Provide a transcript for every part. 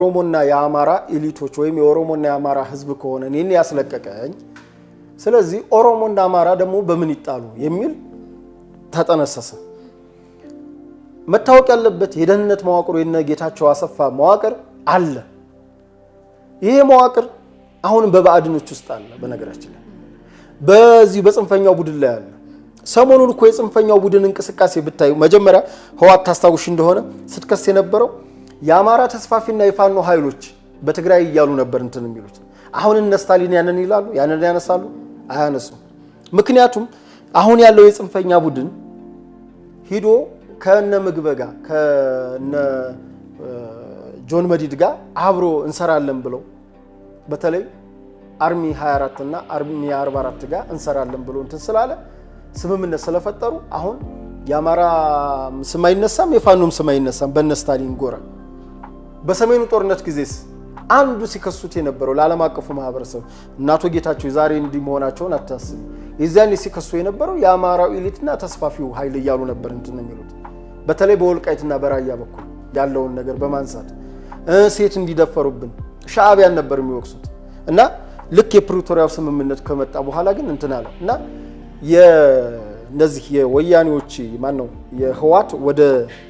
ኦሮሞና የአማራ ኤሊቶች ወይም የኦሮሞና የአማራ ህዝብ ከሆነ እኔን ያስለቀቀኝ ስለዚህ ኦሮሞና አማራ ደግሞ በምን ይጣሉ የሚል ተጠነሰሰ። መታወቅ ያለበት የደህንነት መዋቅሩ የነ ጌታቸው አሰፋ መዋቅር አለ። ይሄ መዋቅር አሁን በባዕድኖች ውስጥ አለ። በነገራችን ላይ በዚህ በጽንፈኛው ቡድን ላይ አለ። ሰሞኑን እኮ የጽንፈኛው ቡድን እንቅስቃሴ ብታዩ መጀመሪያ ህዋት ታስታውሽ እንደሆነ ስትከስ የነበረው የአማራ ተስፋፊና የፋኖ ኃይሎች በትግራይ ይያሉ ነበር እንትን የሚሉት። አሁን እነ ስታሊን ያንን ይላሉ፣ ያንን ያነሳሉ፣ አያነሱም። ምክንያቱም አሁን ያለው የጽንፈኛ ቡድን ሂዶ ከነ ምግበ ጋር ከነ ጆን መዲድ ጋር አብሮ እንሰራለን ብለው በተለይ አርሚ 24 እና አርሚ 44 ጋር እንሰራለን ብለው እንትን ስላለ ስምምነት ስለፈጠሩ አሁን የአማራ ስም አይነሳም፣ የፋኖም ስም አይነሳም በነ ስታሊን ጎራ። በሰሜኑ ጦርነት ጊዜስ አንዱ ሲከሱት የነበረው ለዓለም አቀፉ ማህበረሰብ እናቶ ጌታቸው ዛሬ እንዲህ መሆናቸውን አታስቡ። የዛኔ ሲከሱ የነበረው የአማራው ኤሊትና ተስፋፊው ኃይል እያሉ ነበር እንትን የሚሉት። በተለይ በወልቃይትና በራያ በኩል ያለውን ነገር በማንሳት ሴት እንዲደፈሩብን ሻዕቢያን ነበር የሚወቅሱት። እና ልክ የፕሪቶሪያው ስምምነት ከመጣ በኋላ ግን እንትን አለ እና የነዚህ የወያኔዎች ማን ነው የህዋት ወደ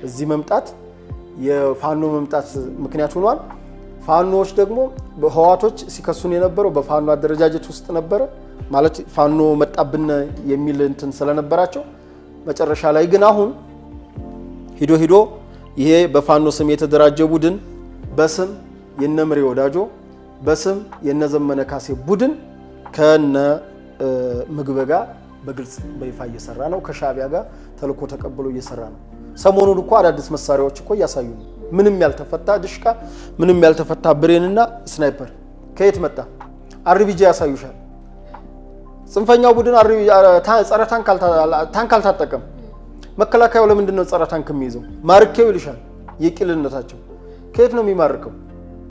እዚህ መምጣት የፋኖ መምጣት ምክንያት ሆኗል። ፋኖዎች ደግሞ በህዋቶች ሲከሱን የነበረው በፋኖ አደረጃጀት ውስጥ ነበር ማለት ፋኖ መጣብን የሚል እንትን ስለነበራቸው መጨረሻ ላይ ግን አሁን ሂዶ ይሄ በፋኖ ስም የተደራጀ ቡድን በስም የነምሬ ወዳጆ በስም የነዘመነ ካሴ ቡድን ከነ ምግበ ጋር በግልጽ በይፋ እየሰራ ነው። ከሻዕቢያ ጋር ተልኮ ተቀብሎ እየሰራ ነው። ሰሞኑን እኮ አዳዲስ መሳሪያዎች እኮ ያሳዩ ነው። ምንም ያልተፈታ ድሽቃ፣ ምንም ያልተፈታ ብሬንና ስናይፐር ከየት መጣ? አርቢጂ ያሳዩሻል። ጽንፈኛው ቡድን ጸረ ታንክ አልታጠቀም። መከላከያው ለምንድን ነው ጸረ ታንክ የሚይዘው? ማርኬው ይልሻል። የቂልነታቸው ከየት ነው የሚማርከው?